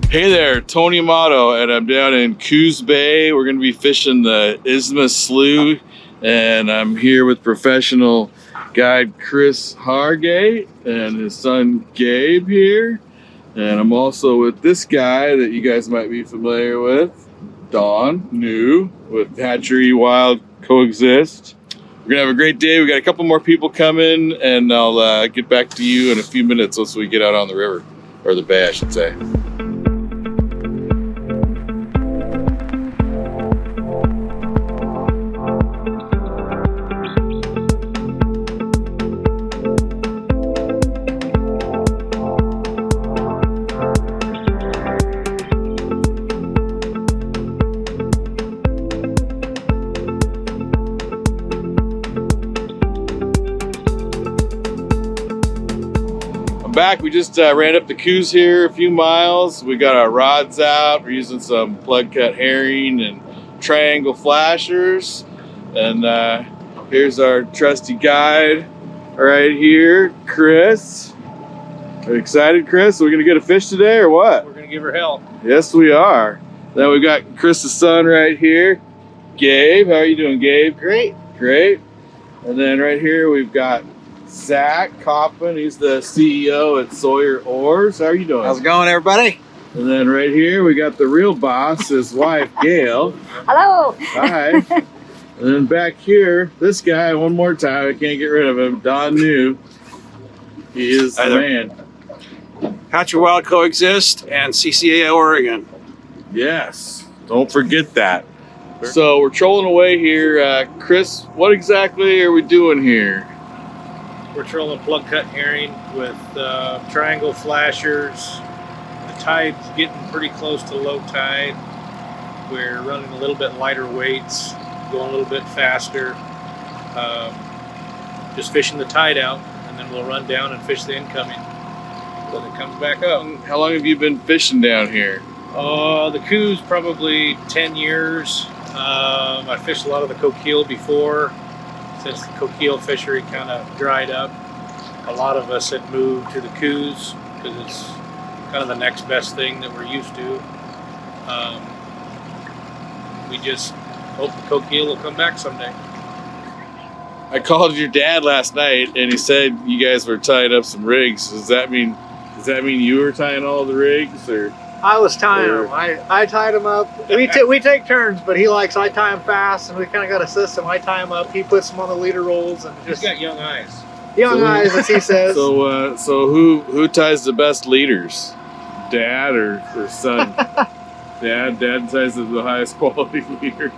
Hey there, Tony Amato, and I'm down in Coos Bay. We're going to be fishing the Isthmus Slough, and I'm here with professional guide Chris Hargate and his son Gabe here. And I'm also with this guy that you guys might be familiar with, Don, new with Hatchery Wild Coexist. We're going to have a great day. We got a couple more people coming, and I'll get back to you in a few minutes once we get out on the river, or the bay, I should say. Back, we just ran up the Coos here a few miles. We got our rods out. We're using some plug cut herring and triangle flashers. And here's our trusty guide right here, Chris. Are you excited, Chris? Are we gonna get a fish today or what? We're gonna give her hell. Yes, we are. Then we got Chris's son right here, Gabe. How are you doing, Gabe? Great. Great. And then right here we've got Zac Kauffman. He's the CEO at Sawyer Oars. How are you doing? How's it going, everybody? And then right here we got the real boss, his wife Gail. Hello. Hi. And then back here, this guy, one more time, I can't get rid of him, Don New. He is the man. Hatchery Wild Coexist and CCA Oregon. Yes, don't forget that. So we're trolling away here. Chris, what exactly are we doing here? We're trolling plug cut herring with triangle flashers. The tide's getting pretty close to low tide. We're running a little bit lighter weights, going a little bit faster. Just fishing the tide out, and then we'll run down and fish the incoming when it comes back up. How long have you been fishing down here? The Coos, probably 10 years. I fished a lot of the coquille before. Since the coquille fishery kind of dried up, a lot of us had moved to the Coos because it's kind of the next best thing that we're used to. We just hope the coquille will come back someday. I called your dad last night and he said you guys were tying up some rigs. Does that mean you were tying all the rigs, or? I was tying them. I tied them up. We take turns, but I tie them fast, and we kind of got a system. I tie them up. He puts them on the leader rolls, and He's got young eyes. Young eyes, as he says. So who ties the best leaders, Dad or son? Dad ties the highest quality leaders.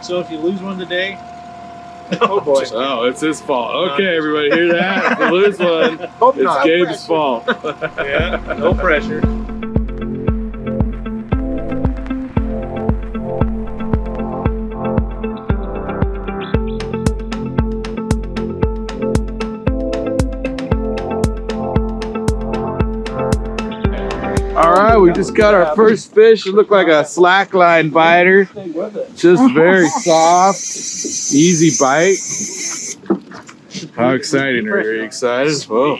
So if you lose one today, Oh boy. Oh, it's his fault. Okay, everybody, hear that? If you lose one, Hope it's not. Gabe's fault. yeah, no pressure. All right, we just got our first fish. It looked like a slackline biter. Just very soft, easy bite. How exciting. Are you excited? Whoa.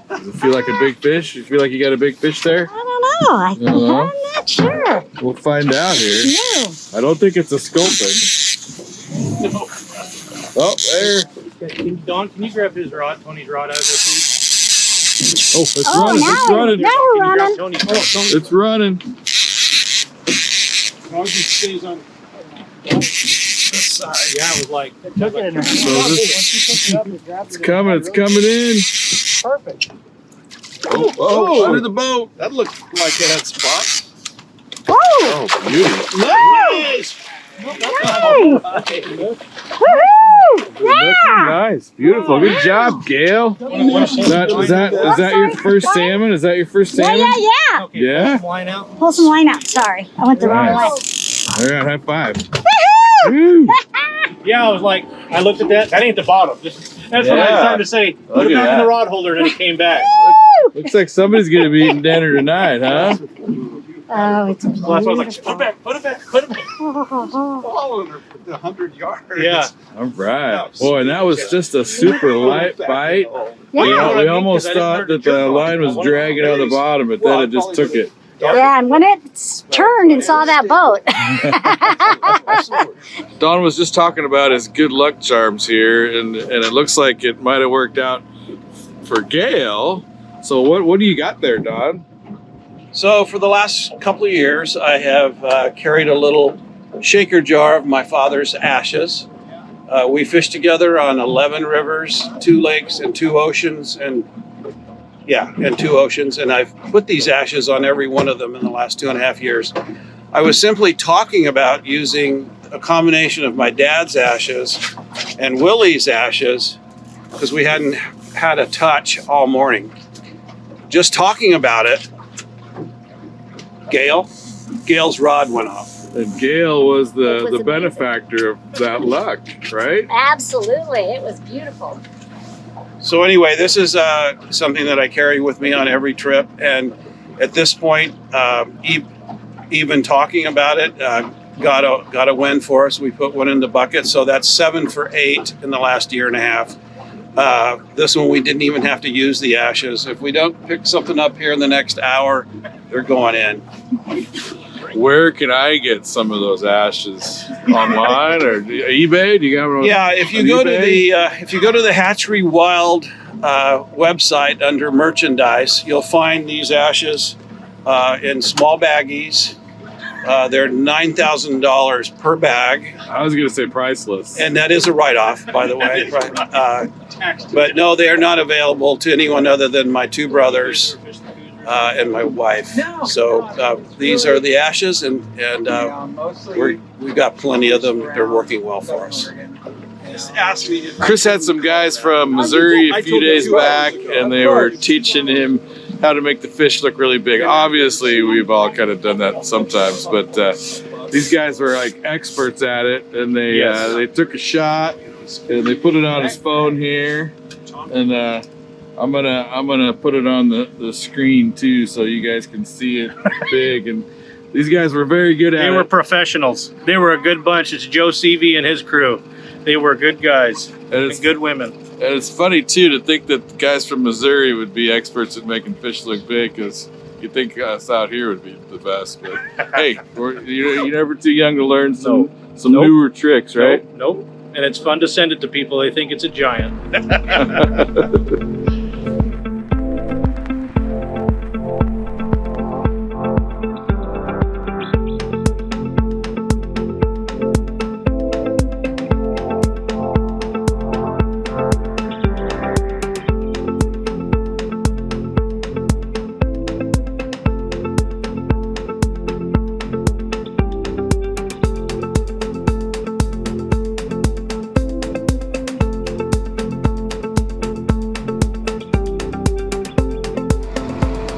Does it feel like a big fish? You feel like you got a big fish there? I don't know. I'm not sure. We'll find out here. No. I don't think it's a sculpin. Oh, there. Don, can you grab his rod, Tony's rod out of there, please? Oh, it's running. It's running. Now we're running. Tony, It's running. stays on that side. Yeah, it was like. It's coming. It's coming in. Perfect. Oh, under the boat. That looked like it had spots. Oh, Oh, beauty. Nice! nice. Woohoo! Yeah. Nice, beautiful. Good job, Gail. Is that your first salmon? Is that your first salmon? Yeah. Okay, Yeah? pull some line out. Pull some line out. Sorry, I went the wrong way. All right, high five. Woohoo! Woo. Yeah, I was like, I looked at that. That ain't the bottom. That's what I was trying to say. Put it back in the rod holder, and it came back. Looks like somebody's gonna be eating dinner tonight, huh? Oh, it's So that's why I was like, put it back, put it back, put it back. Following her for 100 yards. Yeah. All right. Boy, and that was just a super light bite. Yeah. You know, what I we mean? almost 'Cause I didn't thought learn to that the jump line was on dragging on the bottom, but then it just took it. Yeah, and when it turned and saw that boat. Don was just talking about his good luck charms here, and it looks like it might have worked out for Gail. So what do you got there, Don? So for the last couple of years, I have carried a little shaker jar of my father's ashes. We fished together on 11 rivers, 2 lakes, and 2 oceans, and 2 oceans. And I've put these ashes on every one of them in the last 2.5 years. I was simply talking about using a combination of my dad's ashes and Willie's ashes because we hadn't had a touch all morning. Just talking about it, Gail's rod went off. And Gail was It the was benefactor of that luck, right? Absolutely. It was beautiful. So anyway, this is something that I carry with me on every trip. And at this point, even talking about it, got a win for us. We put one in the bucket. So that's 7 for 8 in the last 1.5 years. This one, we didn't even have to use the ashes. If we don't pick something up here in the next hour, they're going in. Where can I get some of those ashes? Online or eBay? Do you got them? Yeah, if you go to the Hatchery Wild website under merchandise, you'll find these ashes in small baggies. They're $9,000 per bag. I was going to say priceless. And that is a write-off, by the way. But no, they are not available to anyone other than my 2 brothers and my wife. So these are the ashes, and we've got plenty of them. They're working well for us. Chris had some guys from Missouri a few days back, and they were teaching him how to make the fish look really big. Obviously, we've all kind of done that sometimes, but these guys were like experts at it, and they took a shot and they put it on his phone here, and I'm gonna put it on the screen too, so you guys can see it big. And these guys were very good at it. They were professionals. They were a good bunch. It's Joe Seavey and his crew. They were good guys and good women. And it's funny too to think that the guys from Missouri would be experts at making fish look big, because you think us out here would be the best. But hey, you're never too young to learn some newer tricks, right? Nope. And it's fun to send it to people. They think it's a giant.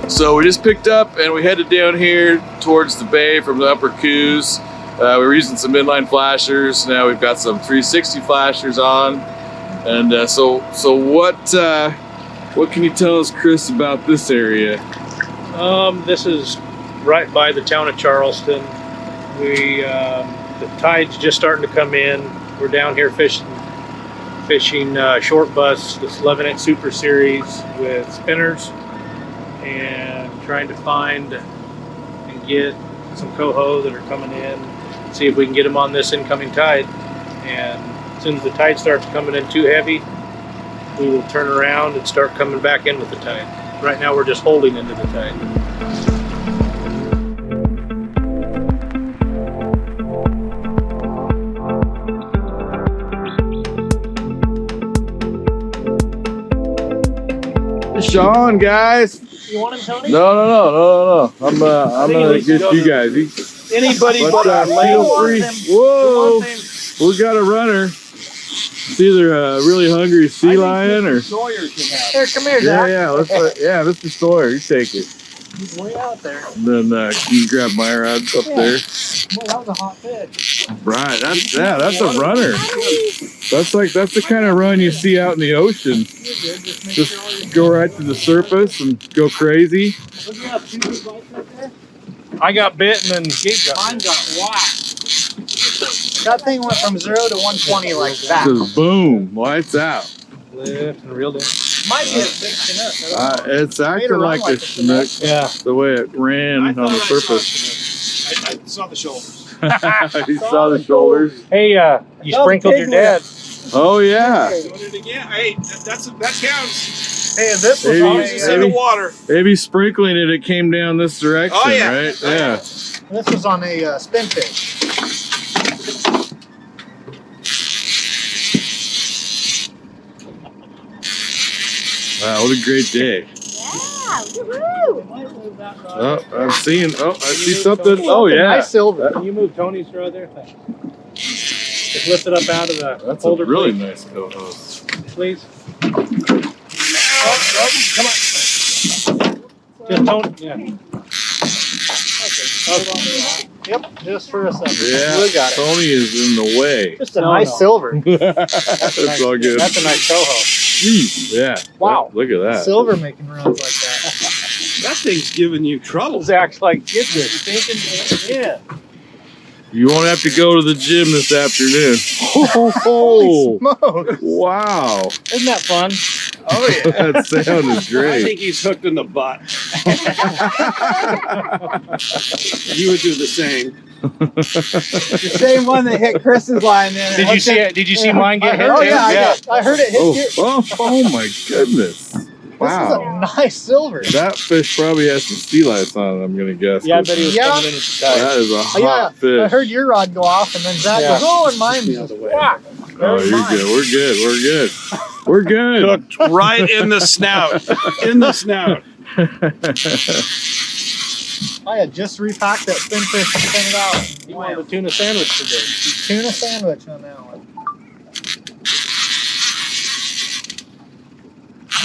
So we just picked up and we headed down here towards the bay from the upper Coos. We were using some inline flashers. Now we've got some 360 flashers on. And so what can you tell us, Chris, about this area? This is right by the town of Charleston. The tide's just starting to come in. We're down here fishing short bus, this 11-inch Super Series with spinners, and trying to find and get some coho that are coming in, see if we can get them on this incoming tide. And as soon as the tide starts coming in too heavy, we will turn around and start coming back in with the tide. Right now we're just holding into the tide. Sean, guys. You want him, Tony? No. I'm gonna get you guys. Anybody but our feel free. Whoa, we got a runner. It's either a really hungry sea lion or. Here, come here, Zach. Mr. Sawyer, you take it. He's way out there. And then can you grab my rods up there? Boy, that was a hot fish. Right, that's a runner. That's the kind of run you see out in the ocean. Just go right to the surface and go crazy. Look, you have 2 big bites right there. I got bit and then Gabe got Mine got whacked. That thing went from 0 to 120 like that. Just boom, lights out. Lift and reel down. Might be a big Chinook. It's acting like a Chinook. Yeah. The way it ran on the surface. I saw the shoulders. You saw the shoulders. Hey, you sprinkled your dad. Oh yeah. Doing it again. Hey, that counts. Hey, and this was Maybe- on It's in the water. Maybe sprinkling it, it came down this direction, Oh, yeah. right? Yeah. this was on a spin fish. Wow, what a great day. Yeah, woohoo! Oh, I see something. Oh yeah. Nice silver. Can you move Tony's rod there? Thanks. Just lift it up out of the That's a holder, really please. nice co-host. Please. Come on. Just Tony. Yeah. Yep, just for a second. Yeah, We got it. Tony is in the way. Just a nice silver. That's all good. That's a nice coho. Yeah. Wow. Look at that. Silver making runs like that. That thing's giving you trouble. Zach's like, get this thinking. Yeah. You won't have to go to the gym this afternoon. Holy smoke. Wow. Isn't that fun? Oh yeah. That sound is I great. think he's hooked in the butt. You would do the same. The same one that hit Chris's line there. Did you see it? Did you see mine get hit? Oh too? yeah, I heard it hit Oh, you. oh my goodness. This Wow. is a nice silver. That fish probably has some sea lights on it, I'm going to guess. Yeah, I bet he was Yeah. coming in with the tide. That is a Oh, hot yeah, I fish. heard your rod go off, and then Zach Yeah. goes, "Oh, and mine The just other way. whack." Oh, There's you're mine. good. We're good. We're good. We're good. Hooked right in the snout. In the snout. I had just repacked that spin fish and sent it out. You wanted a tuna sandwich today. Tuna sandwich on that one.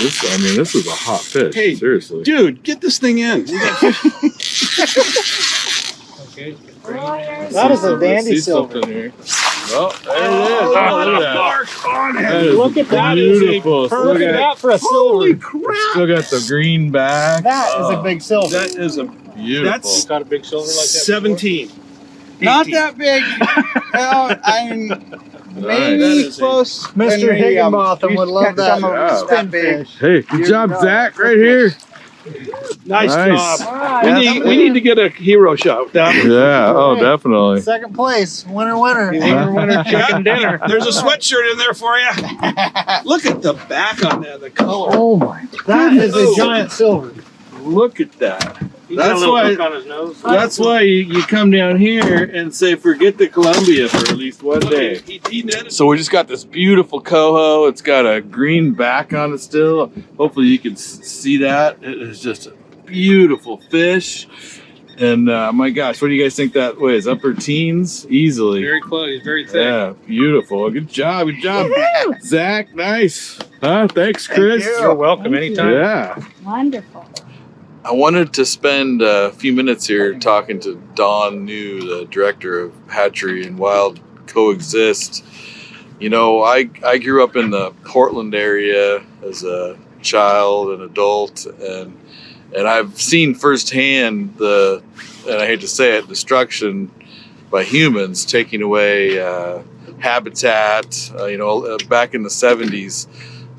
This is a hot fish. Hey, seriously. Dude, get this thing in. Okay. That is a dandy See silver. something here. Oh, there it is. Oh, Oh, look at that. bark on That it. is Look at that. beautiful. Look Look at at that for a Holy silver. crap. Still got the green back. That is a big silver. That is a Beautiful. That's Got a big silver like that. 17. Not 18. that big. Well, I'm maybe That is a- close. Mr. When we, Higginbotham would love that some of Yeah. spin fish. Hey, good job, Zach, right here. Nice Nice. job. We need to get a hero shot. Yeah, oh, definitely. Second place, winner. Winner chicken dinner. There's a sweatshirt in there for you. Look at the back on that, the color. Oh my! That is a giant silver. Look at that. He's got a That's little why- hook on his nose. That's why you come down here and say, forget the Columbia for at least one day. He netted. So we just got this beautiful coho. It's got a green back on it still. Hopefully you can see that. It is just a beautiful fish. And my gosh, what do you guys think that weighs? Upper teens? Easily. Very close. He's very thick. Yeah, beautiful. Good job. Good job. Zach, nice. Huh? Thanks, Chris. You're welcome anytime. Yeah. Wonderful. I wanted to spend a few minutes here talking to Don New, the director of Hatchery and Wild Coexist. You know, I grew up in the Portland area as a child and adult, and I've seen firsthand and I hate to say it, destruction by humans taking away habitat. Back in the 70s,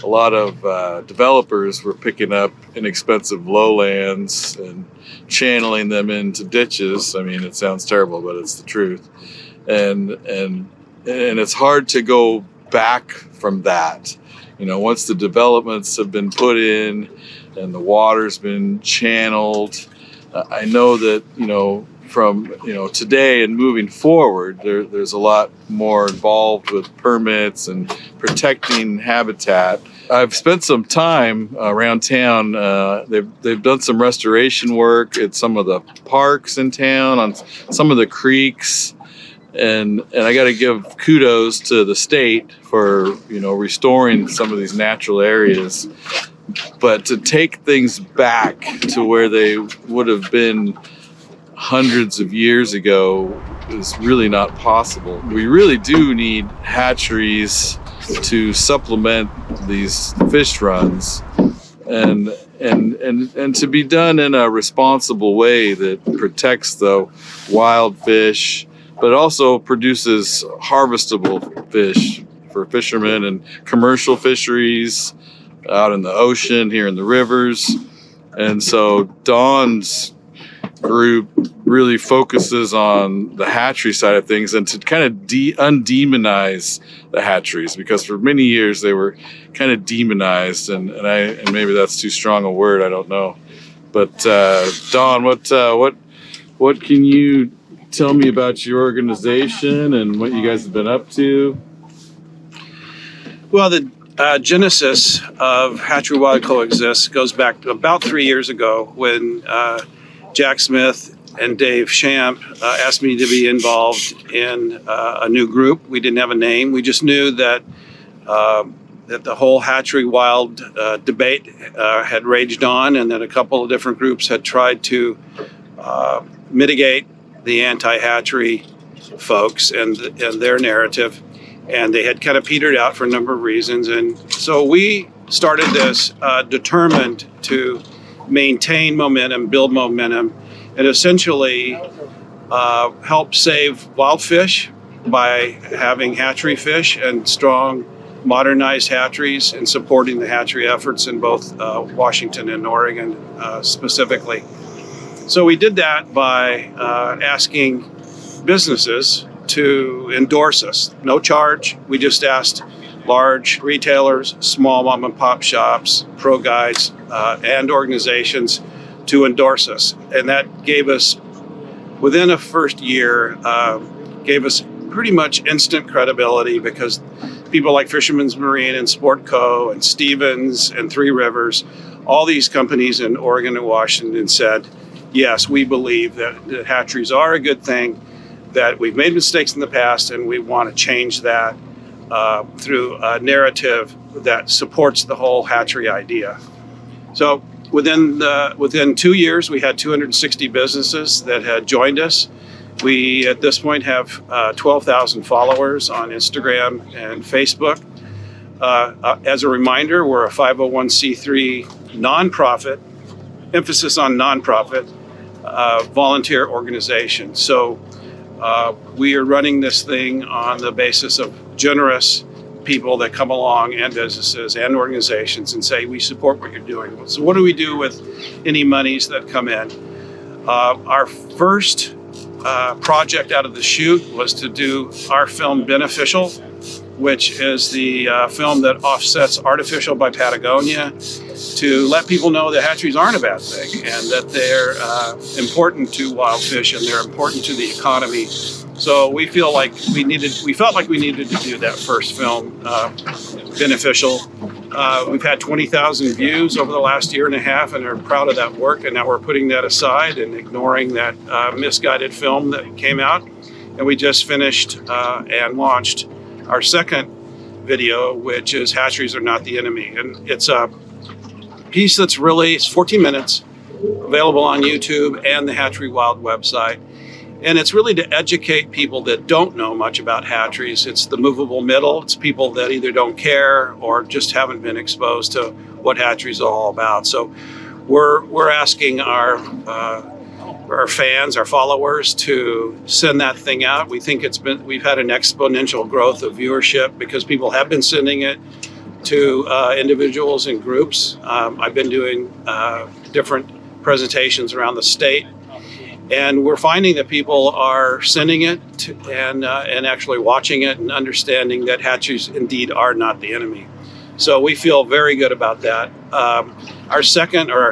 a lot of developers were picking up inexpensive lowlands and channeling them into ditches. I mean, it sounds terrible, but it's the truth. And it's hard to go back from that. You know, once the developments have been put in and the water's been channeled, I know that, from today and moving forward, there's a lot more involved with permits and protecting habitat. I've spent some time around town. They've done some restoration work at some of the parks in town, on some of the creeks, and I got to give kudos to the state for restoring some of these natural areas. But to take things back to where they would have been hundreds of years ago is really not possible. We really do need hatcheries to supplement these fish runs, and to be done in a responsible way that protects the wild fish, but it also produces harvestable fish for fishermen and commercial fisheries out in the ocean, here in the rivers. And so Dawn's group really focuses on the hatchery side of things and to kind of undemonize the hatcheries, because for many years they were kind of demonized, and maybe that's too strong a word, I don't know. But Dawn, what can you tell me about your organization and what you guys have been up to? Well, the genesis of Hatchery Wild Coexist goes back to about 3 years ago when Jack Smith and Dave Champ asked me to be involved in a new group. We didn't have a name. We just knew that that the whole Hatchery Wild debate had raged on, and that a couple of different groups had tried to mitigate the anti-hatchery folks and their narrative, and they had kind of petered out for a number of reasons. And so we started this determined to maintain momentum, build momentum, and essentially help save wild fish by having hatchery fish and strong modernized hatcheries and supporting the hatchery efforts in both Washington and Oregon specifically. So we did that by asking businesses to endorse us. No charge. We just asked large retailers, small mom and pop shops, pro guides, and organizations to endorse us. And that gave us, within a first year, gave us pretty much instant credibility, because people like Fisherman's Marine and Sport Co. and Stevens and Three Rivers, all these companies in Oregon and Washington said, yes, we believe that hatcheries are a good thing, that we've made mistakes in the past, and we want to change that through a narrative that supports the whole hatchery idea. So within 2 years, we had 260 businesses that had joined us. We, at this point, have 12,000 followers on Instagram and Facebook. As a reminder, we're a 501c3 nonprofit, emphasis on nonprofit, volunteer organization. So we are running this thing on the basis of generous people that come along, and businesses and organizations, and say, we support what you're doing. So what do we do with any monies that come in? Our first project out of the chute was to do our film Beneficial, which is the film that offsets Artificial by Patagonia, to let people know that hatcheries aren't a bad thing, and that they're important to wild fish, and they're important to the economy. So we felt like we needed to do that first film, Beneficial. We've had 20,000 views over the last year and a half, and are proud of that work. And now we're putting that aside and ignoring that misguided film that came out. And we just finished and launched our second video, which is Hatcheries Are Not the Enemy. And it's a piece that's it's 14 minutes, available on YouTube and the Hatchery Wild website. And it's really to educate people that don't know much about hatcheries. It's the movable middle. It's people that either don't care or just haven't been exposed to what hatcheries are all about. So we're asking our fans, our followers, to send that thing out. We think we've had an exponential growth of viewership because people have been sending it to individuals and groups. I've been doing different presentations around the state, and we're finding that people are sending it and actually watching it and understanding that hatcheries indeed are not the enemy. So we feel very good about that. Our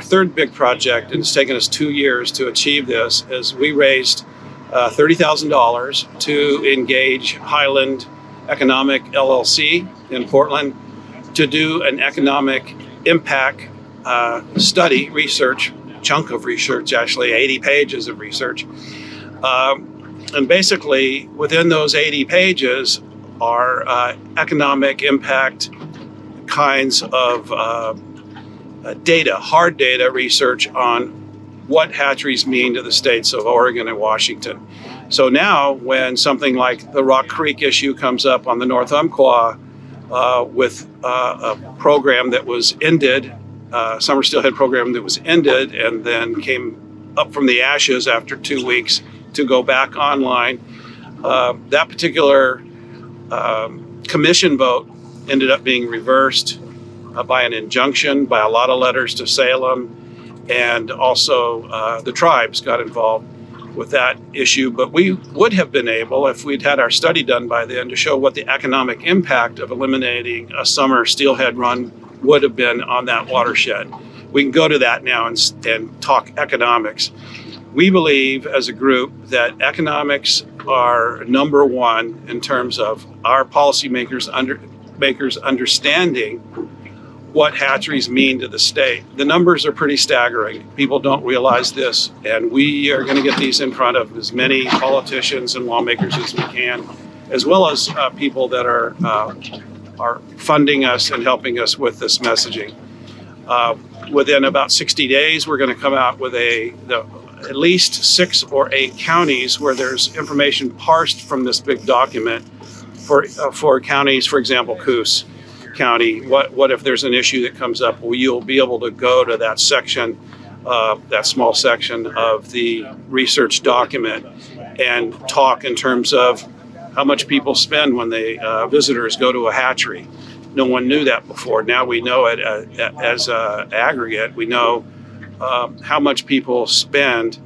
third big project, and it's taken us 2 years to achieve this, is we raised $30,000 to engage Highland Economic LLC in Portland to do an economic impact study, chunk of research, actually 80 pages of research. And basically within those 80 pages are economic impact kinds of data, hard data research on what hatcheries mean to the states of Oregon and Washington. So now when something like the Rock Creek issue comes up on the North Umpqua with a program that was ended, summer steelhead program that was ended and then came up from the ashes after 2 weeks to go back online, That particular commission vote ended up being reversed by an injunction, by a lot of letters to Salem, and also the tribes got involved with that issue. But we would have been able, if we'd had our study done by then, to show what the economic impact of eliminating a summer steelhead run would have been on that watershed. We can go to that now and talk economics. We believe as a group that economics are number one in terms of our policymakers understanding what hatcheries mean to the state. The numbers are pretty staggering. People don't realize this, and we are going to get these in front of as many politicians and lawmakers as we can, as well as people that are funding us and helping us with this messaging. Within about 60 days, we're going to come out with at least 6 or 8 counties where there's information parsed from this big document for counties, for example, Coos County. What if there's an issue that comes up? Well, you'll be able to go to that section, that small section of the research document, and talk in terms of how much people spend when visitors go to a hatchery. No one knew that before. Now we know it as an aggregate. We know how much people spend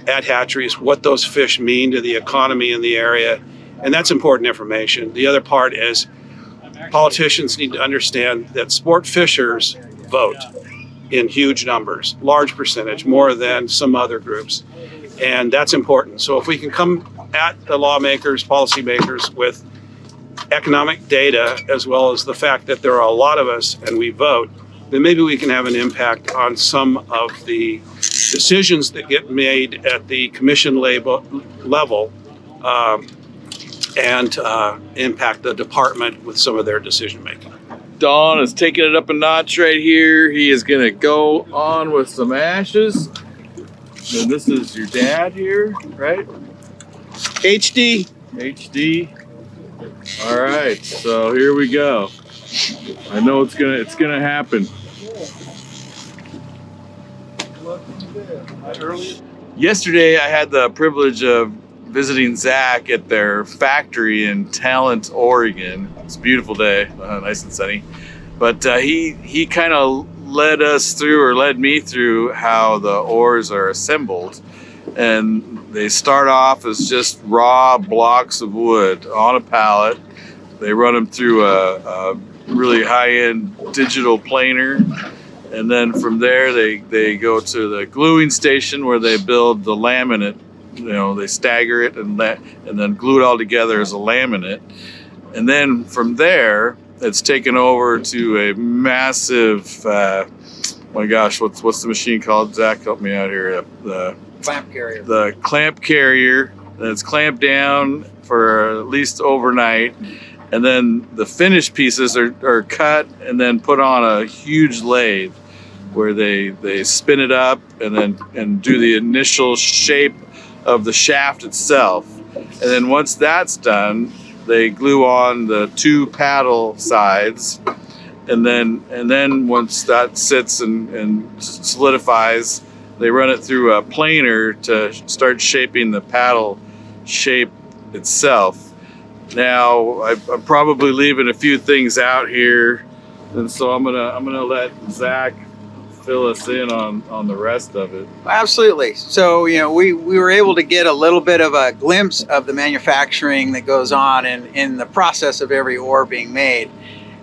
at hatcheries, what those fish mean to the economy in the area, and that's important information. The other part is politicians need to understand that sport fishers vote in huge numbers, large percentage, more than some other groups, and that's important. So if we can come at the lawmakers, policymakers with economic data, as well as the fact that there are a lot of us and we vote, then maybe we can have an impact on some of the decisions that get made at the commission level and impact the department with some of their decision making. Don is taking it up a notch right here. He is going to go on with some ashes. And this is your dad here, right? HD. All right, so here we go. I know it's gonna happen. Yesterday, I had the privilege of visiting Zac at their factory in Talent, Oregon. It's a beautiful day, nice and sunny. But he kind of led me through how the oars are assembled. And they start off as just raw blocks of wood on a pallet. They run them through a really high-end digital planer. And then from there, they go to the gluing station where they build the laminate. They stagger it and then glue it all together as a laminate. And then from there, it's taken over to a massive, my gosh, what's the machine called? Zac, help me out here. Clamp carrier. The clamp carrier, and it's clamped down for at least overnight. And then the finished pieces are cut and then put on a huge lathe where they spin it up and do the initial shape of the shaft itself. And then once that's done, they glue on the 2 paddle sides. And then once that sits and solidifies, they run it through a planer to start shaping the paddle shape itself. Now, I'm probably leaving a few things out here, and so I'm gonna let Zac fill us in on the rest of it. Absolutely. So, we were able to get a little bit of a glimpse of the manufacturing that goes on in the process of every oar being made.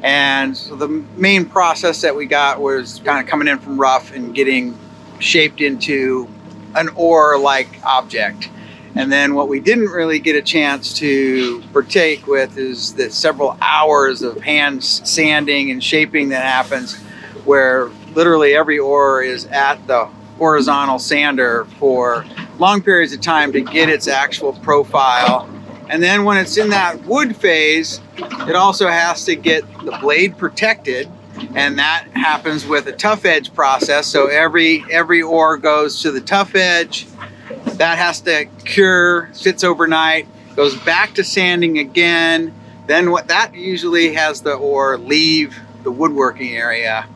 And so the main process that we got was kind of coming in from rough and getting shaped into an oar-like object. And then what we didn't really get a chance to partake with is the several hours of hand sanding and shaping that happens, where literally every oar is at the horizontal sander for long periods of time to get its actual profile. And then when it's in that wood phase, it also has to get the blade protected, and that happens with a tough edge process. So every oar goes to the tough edge. That has to cure, sits overnight, goes back to sanding again. Then what that usually has the oar leave the woodworking area,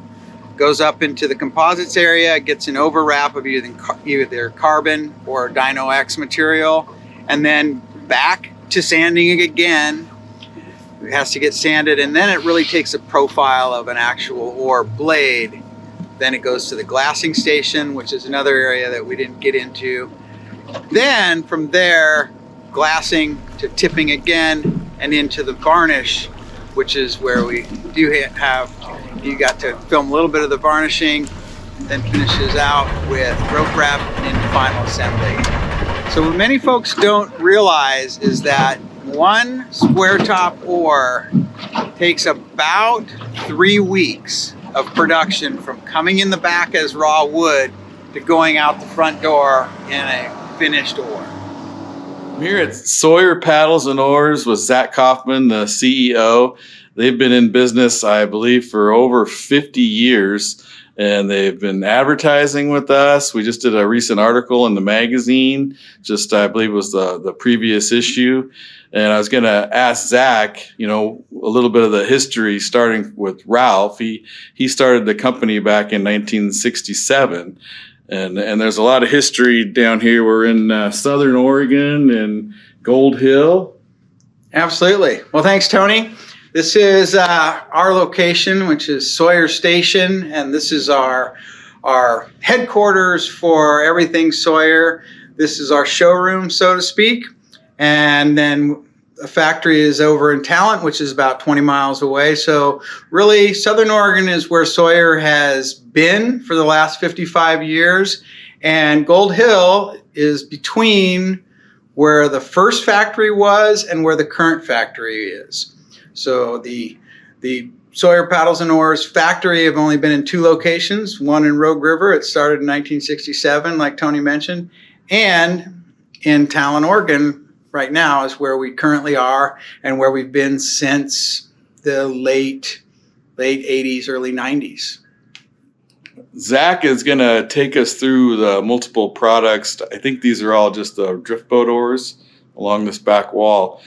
goes up into the composites area, gets an overwrap of either carbon or Dyno X material, and then back to sanding again. It has to get sanded, and then it really takes a profile of an actual oar blade. Then it goes to the glassing station, which is another area that we didn't get into. Then from there, glassing to tipping again and into the varnish, which is where we do have, you got to film a little bit of the varnishing, then finishes out with rope wrap and into final assembly. So what many folks don't realize is that one square top oar takes about 3 weeks of production from coming in the back as raw wood to going out the front door in a finished oar. I'm here at Sawyer Paddles and Oars with Zac Kauffman, the CEO. They've been in business, I believe, for over 50 years, and they've been advertising with us. We just did a recent article in the magazine, just I believe was the previous issue. And I was going to ask Zac, you know, a little bit of the history, starting with Ralph. He started the company back in 1967. And there's a lot of history down here. We're in Southern Oregon and Gold Hill. Absolutely. Well, thanks, Tony. This is our location, which is Sawyer Station, and this is our headquarters for everything Sawyer. This is our showroom, so to speak. And then the factory is over in Talent, which is about 20 miles away. So really, Southern Oregon is where Sawyer has been for the last 55 years. And Gold Hill is between where the first factory was and where the current factory is. So the Sawyer Paddles and Oars factory have only been in 2 locations, one in Rogue River. It started in 1967, like Tony mentioned, and in Talent, Oregon, right now is where we currently are and where we've been since the late 80s, early 90s. Zac is going to take us through the multiple products. I think these are all just the drift boat oars along this back wall.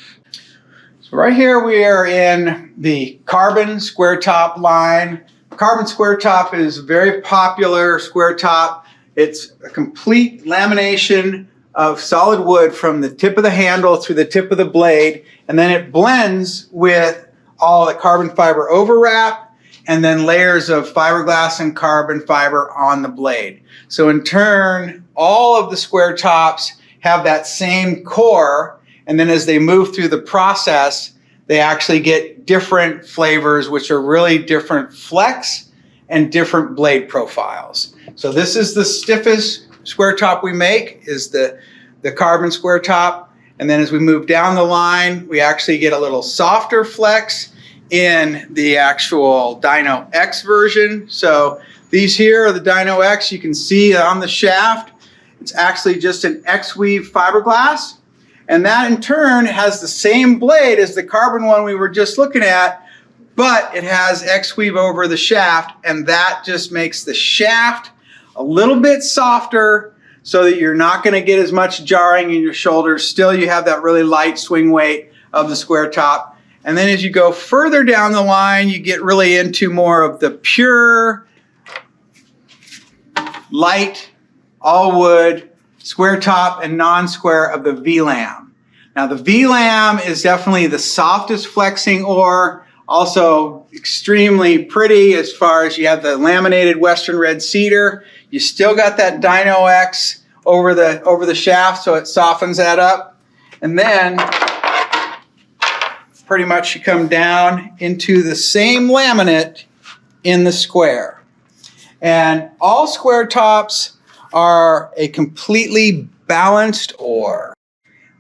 So right here we are in the carbon square top line. Carbon square top is a very popular square top. It's a complete lamination of solid wood from the tip of the handle through the tip of the blade, and then it blends with all the carbon fiber overwrap and then layers of fiberglass and carbon fiber on the blade. So in turn, all of the square tops have that same core, and then as they move through the process, they actually get different flavors, which are really different flex and different blade profiles. So this is the stiffest square top we make, is the carbon square top. And then as we move down the line, we actually get a little softer flex in the actual Dyno X version. So these here are the Dyno X. You can see on the shaft, it's actually just an X-weave fiberglass. And that in turn has the same blade as the carbon one we were just looking at, but it has X-weave over the shaft, and that just makes the shaft a little bit softer so that you're not going to get as much jarring in your shoulders. Still, you have that really light swing weight of the square top. And then as you go further down the line, you get really into more of the pure, light, all wood, square top and non-square of the V-Lam. Now the V-Lam is definitely the softest flexing oar, also extremely pretty as far as you have the laminated Western red cedar. You still got that Dyno X over the shaft, so it softens that up. And then pretty much you come down into the same laminate in the square. And all square tops are a completely balanced oar.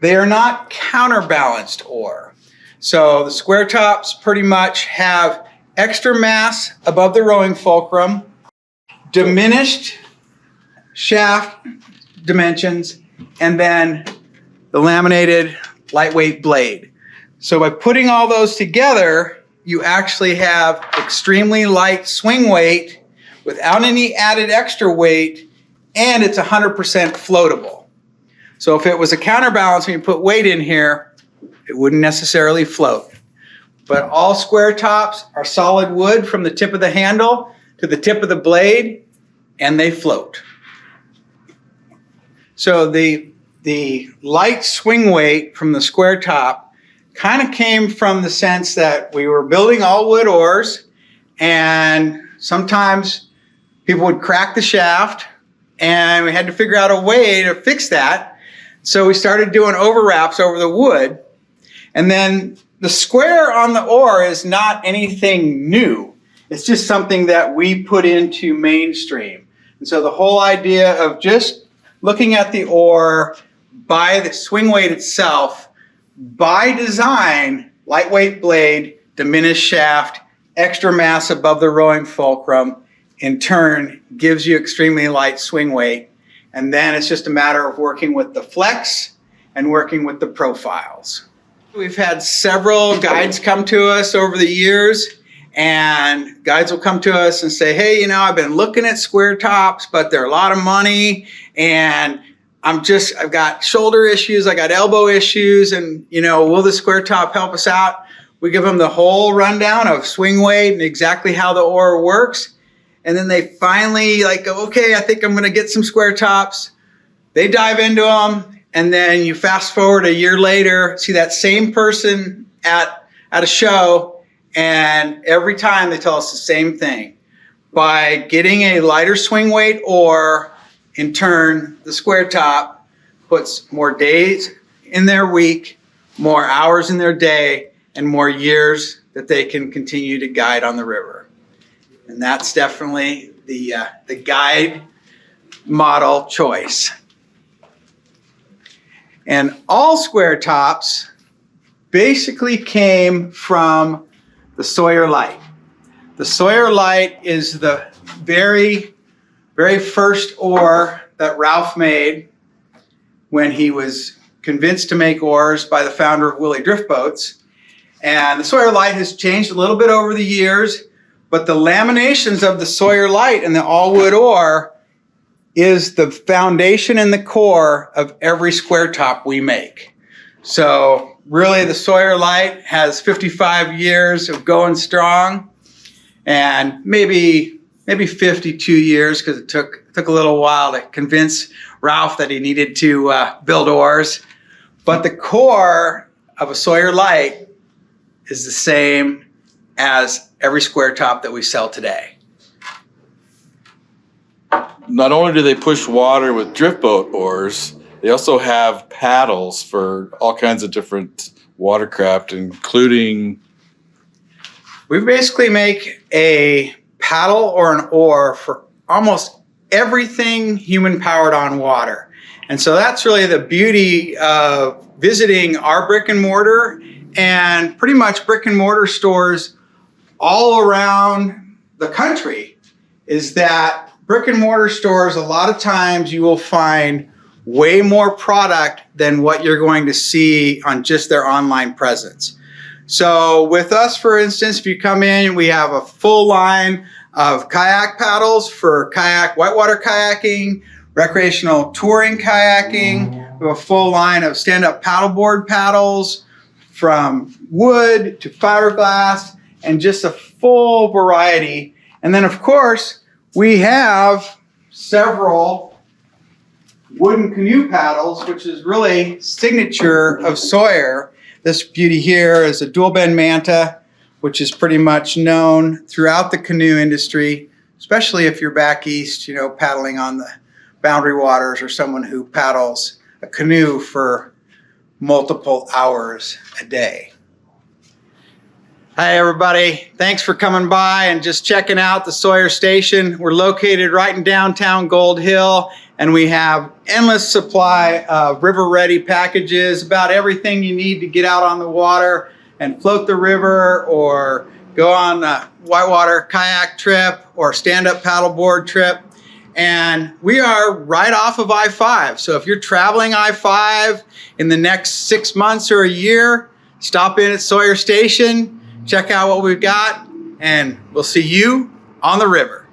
They are not counterbalanced oar. So the square tops pretty much have extra mass above the rowing fulcrum, diminished shaft dimensions, and then the laminated lightweight blade. So by putting all those together, you actually have extremely light swing weight without any added extra weight, and it's 100% floatable. So if it was a counterbalance and you put weight in here, it wouldn't necessarily float. But all square tops are solid wood from the tip of the handle to the tip of the blade, and they float. So the the light swing weight from the square top kind of came from the sense that we were building all wood oars, and sometimes people would crack the shaft, and we had to figure out a way to fix that. So we started doing overwraps over the wood. And then the square on the oar is not anything new. It's just something that we put into mainstream. And so the whole idea of just looking at the oar by the swing weight itself, by design, lightweight blade, diminished shaft, extra mass above the rowing fulcrum, in turn gives you extremely light swing weight. And then it's just a matter of working with the flex and working with the profiles. We've had several guides come to us over the years, and guides will come to us and say, hey, you know, I've been looking at square tops, but they're a lot of money, and I've got shoulder issues, I got elbow issues, and, you know, will the square top help us out? We give them the whole rundown of swing weight and exactly how the oar works. And then they finally go, okay, I think I'm going to get some square tops. They dive into them. And then you fast forward a year later, see that same person at a show, and every time they tell us the same thing. By getting a lighter swing weight, or in turn, the square top puts more days in their week, more hours in their day, and more years that they can continue to guide on the river. And that's definitely the guide model choice. And all square tops basically came from the Sawyer Light. The Sawyer Light is the very, very first oar that Ralph made when he was convinced to make oars by the founder of Willie Drift Boats. And the Sawyer Light has changed a little bit over the years, but the laminations of the Sawyer Light and the all-wood oar is the foundation and the core of every square top we make. So really the Sawyer Light has 55 years of going strong, and maybe 52 years, because it took a little while to convince Ralph that he needed to build oars. But the core of a Sawyer Light is the same as every square top that we sell today. Not only do they push water with drift boat oars, they also have paddles for all kinds of different watercraft, including... We basically make a paddle or an oar for almost everything human-powered on water. And so that's really the beauty of visiting our brick and mortar, and pretty much brick and mortar stores all around the country, is that brick and mortar stores, a lot of times you will find way more product than what you're going to see on just their online presence. So with us, for instance, if you come in, we have a full line of kayak paddles for whitewater kayaking, recreational touring kayaking. We have a full line of stand-up paddleboard paddles, from wood to fiberglass, and just a full variety. And then, of course, we have several wooden canoe paddles, which is really signature of Sawyer. This beauty here is a dual bend manta, which is pretty much known throughout the canoe industry, especially if you're back east, you know, paddling on the boundary waters, or someone who paddles a canoe for multiple hours a day. Hi everybody, thanks for coming by and just checking out the Sawyer Station. We're located right in downtown Gold Hill, and we have endless supply of river-ready packages, about everything you need to get out on the water and float the river, or go on a whitewater kayak trip, or stand-up paddleboard trip. And we are right off of I-5. So if you're traveling I-5 in the next 6 months or a year, stop in at Sawyer Station, check out what we've got, and we'll see you on the river.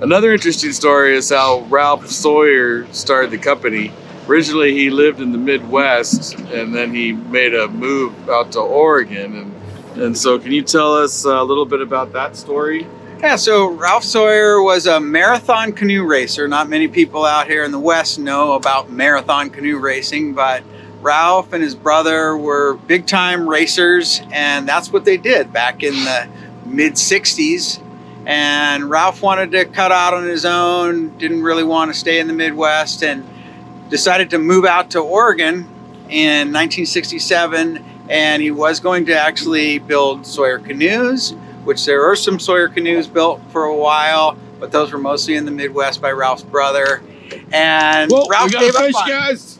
Another interesting story is how Ralph Sawyer started the company. Originally, he lived in the Midwest, and then he made a move out to Oregon. And so can you tell us a little bit about that story? Yeah, so Ralph Sawyer was a marathon canoe racer. Not many people out here in the West know about marathon canoe racing, but Ralph and his brother were big time racers, and that's what they did back in the mid 60s. And Ralph wanted to cut out on his own, didn't really want to stay in the Midwest, and decided to move out to Oregon in 1967. And he was going to actually build Sawyer canoes, which there are some Sawyer canoes built for a while, but those were mostly in the Midwest by Ralph's brother. And Whoa, Ralph we got gave a fish, up on it. guys.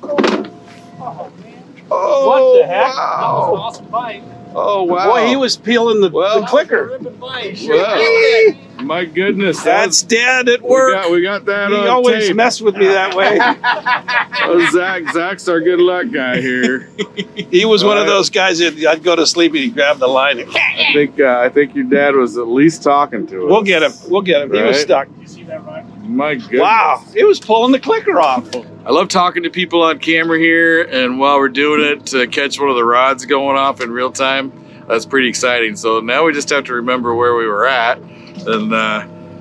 Oh, what the heck? That was an awesome bite. Oh, wow. Boy, he was peeling the clicker. Wow. My goodness. That's Dad at work. We got that He on always tape. messed with me that way. Oh, Zach's our good luck guy here. He was one of those guys that I'd go to sleep and he'd grab the line. And, I think your dad was at least talking to us. we'll get him. He was Right. stuck. You see that, Ryan? My goodness. Wow, he was pulling the clicker off. I love talking to people on camera here, and while we're doing it, to catch one of the rods going off in real time. That's pretty exciting. So now we just have to remember where we were at, and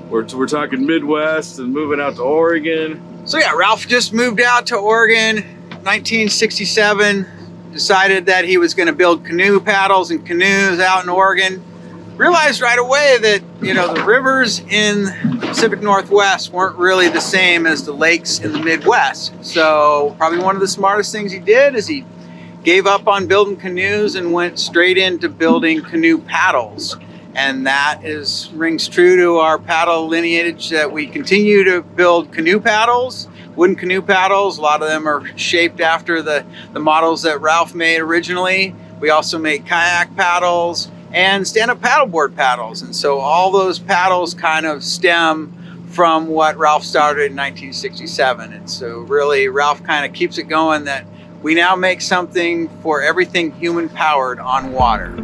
we're talking Midwest and moving out to Oregon. So yeah, Ralph just moved out to Oregon, 1967, decided that he was going to build canoe paddles and canoes out in Oregon. Realized right away that, you know, the rivers in the Pacific Northwest weren't really the same as the lakes in the Midwest. So probably one of the smartest things he did is he gave up on building canoes and went straight into building canoe paddles. And that rings true to our paddle lineage, that we continue to build canoe paddles, wooden canoe paddles. A lot of them are shaped after the models that Ralph made originally. We also make kayak paddles and stand-up paddleboard paddles. And so all those paddles kind of stem from what Ralph started in 1967. And so really Ralph kind of keeps it going that we now make something for everything human-powered on water.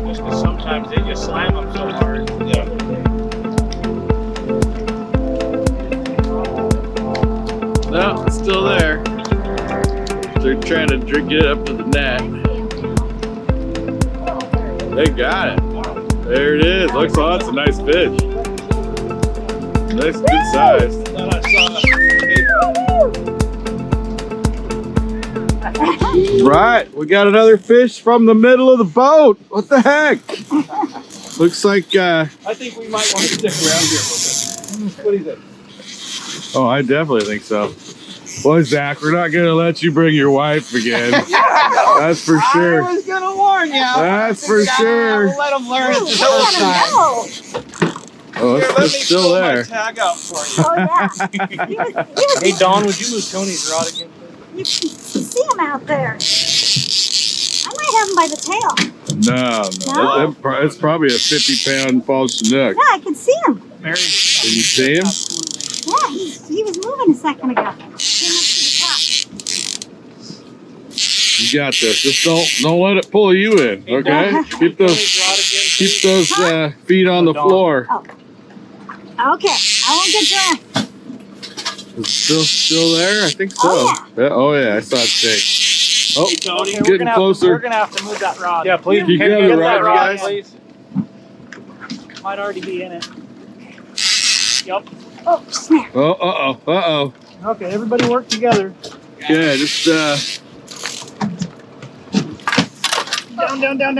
Just 'cause sometimes they just slam them so hard. Yeah. No, it's still there. They're trying to get it up to the net. They got it. There it is. Looks like it's a nice fish. Nice, good size. Right, we got another fish from the middle of the boat. What the heck? Looks like, I think we might want to stick around here a little bit. What do you think? oh, I definitely think so. Boy, Zach, we're not gonna let you bring your wife again. That's for sure. I was gonna warn you. That's for sure. Let them learn it the I first time. want Oh, Here, it's let me still pull there. my tag out for you. to know. Oh, yeah. Hey, Dawn, would you move Tony's rod again? You can see him out there. I might have him by the tail. No. It's probably a 50-pound false Chinook. Yeah, I can see him. Mary, Can you see him? Yeah, he was moving a second ago. Came up to You got this. Just don't let it pull you in, okay? Keep those feet on the floor. the top. Okay, I won't get drawn. It's still there? I think so. Oh, Yeah, I saw it shake. Oh, Tony, getting closer. We're gonna have to move that rod. Yeah, please. You Can got you it, get Roger, that rod, guys. please? Might already be in it. Yep. Oh, snap. Oh, uh-oh. Okay, everybody work together. Yeah, just,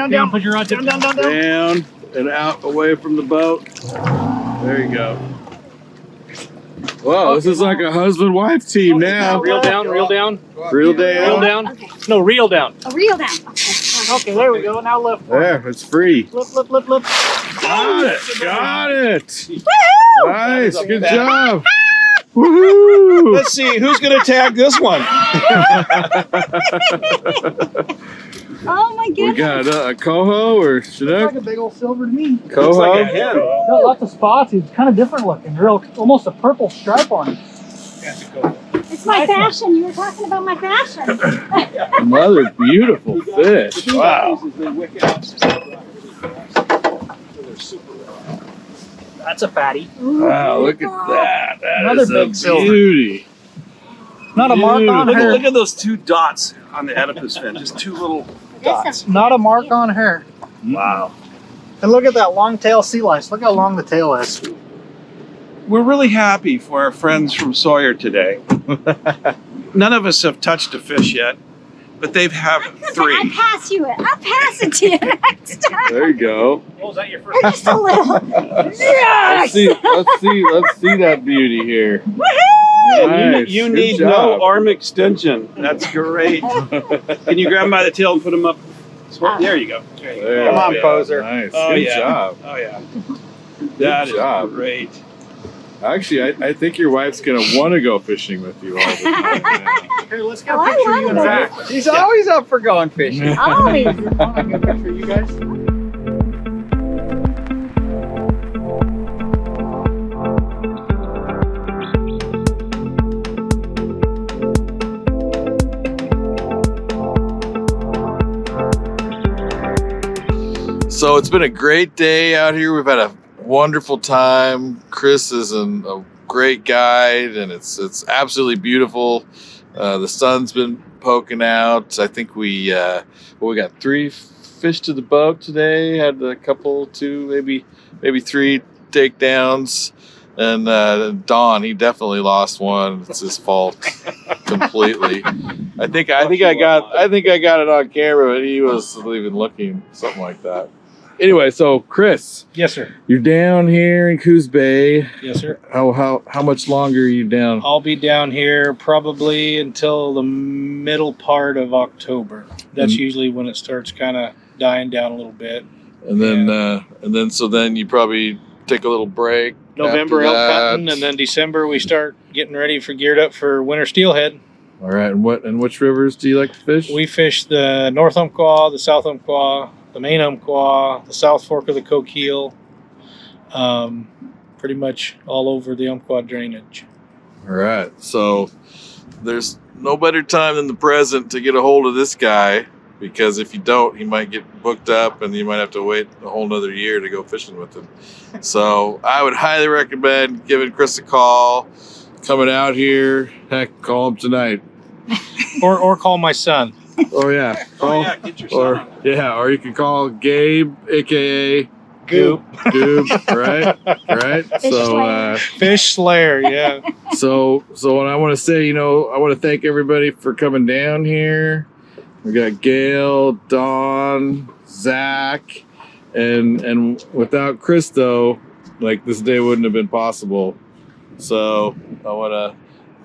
Down. Put your rod tip down. down and out away from the boat. There you go. Wow, this is like a husband-wife team now. Reel down. Reel down. Reel down. Okay. No, reel down. A reel down. Okay. Okay, there we go. Now lift. There, it's free. Lift. Got it. Woohoo! Nice, good job. Woohoo! Let's see, who's going to tag this one? Oh my We goodness. got a coho or Chinook? Like a big old silver to me. Coho? hen. Got lots of spots. It's kind of different looking. Real, almost a purple stripe on it. It's my fashion. You were talking about my fashion. Another beautiful fish. Wow. That's a fatty. Wow, look at that. That Another is big a silver. beauty. Not a mark on Look her. at those two dots on the Oedipus fin. Just two little dots. Not a mark on her. Wow. And look at that long tail sea lice. Look how long the tail is. We're really happy for our friends from Sawyer today. None of us have touched a fish yet, but they have I'll 3. pass you it. I'll pass it to you next time. There you go. What was that your first? Just a little. Let's Yes! see that beauty here. Woohoo! Nice. You Good need job. no arm extension. That's great. Can you grab them by the tail and put them up? There you go. There Come on, we go. poser. Nice. Oh, Good yeah. job. Oh yeah. That is job. great. Actually, I think your wife's gonna want to go fishing with you all the time. Yeah. Here, let's get Oh, a I picture of you love and it. Zach. She's always up for going fishing. Always. Want to get a picture of you guys? So it's been a great day out here. We've had a wonderful time. Chris is a great guide, and it's absolutely beautiful. The sun's been poking out. I think we got 3 fish to the boat today. Had a couple, 2, maybe 3 takedowns. And Don, he definitely lost one. It's his fault completely. I think I got it on camera, but he wasn't even looking, something like that. Anyway, so Chris, Yes, sir. you're down here in Coos Bay. Yes, sir. How much longer are you down? I'll be down here probably until the middle part of October. That's usually when it starts kind of dying down a little bit. And then you probably take a little break. November after elk that. hunting, and then December we start getting ready for geared up for winter steelhead. All right, and which rivers do you like to fish? We fish the North Umpqua, the South Umpqua, the Main Umpqua, the South Fork of the Coquille, pretty much all over the Umpqua drainage. All right, so there's no better time than the present to get a hold of this guy, because if you don't, he might get booked up and you might have to wait a whole nother year to go fishing with him. So I would highly recommend giving Chris a call, coming out here. Heck, call him tonight. Or call my son. Oh yeah. Oh yeah, get your son. Or you can call Gabe, aka Goop. right? Fish Slayer. Fish Slayer, yeah. So what I want to say, I want to thank everybody for coming down here. We got Gail, Dawn, Zach, and without Chris though, like this day wouldn't have been possible. So I want to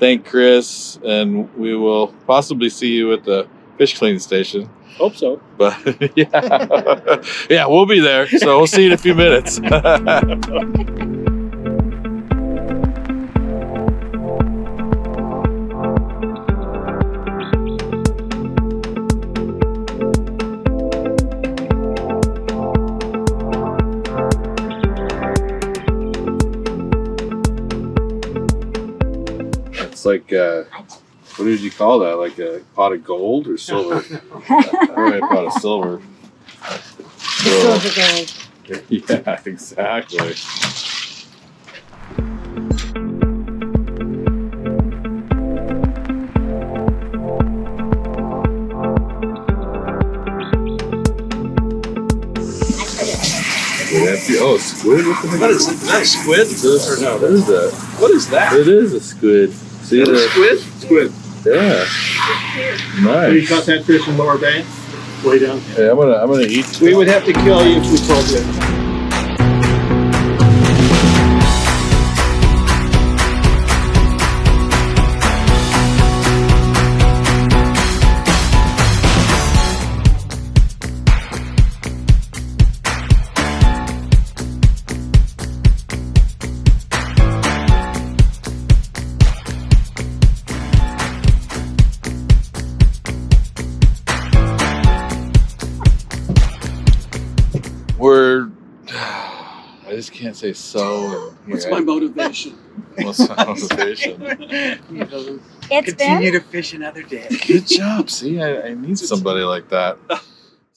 thank Chris, and we will possibly see you at the fish cleaning station. Hope so. But yeah, we'll be there. So we'll see you in a few minutes. It's like, what did you call that? Like a pot of gold or silver? Probably a pot of silver. So, yeah, exactly. Oh, squid? What is it? Is that a squid? Or no, what is that? What is that? It is a squid. See Is that a the squid? Squid. Yeah. Nice. caught that fish in Lower Bay? Way down. Yeah, I'm gonna eat. We would have to kill you if we told you. I just can't say so. What's my motivation? What's my motivation? It's Continue been to fish another day. Good job. See, I need somebody like that.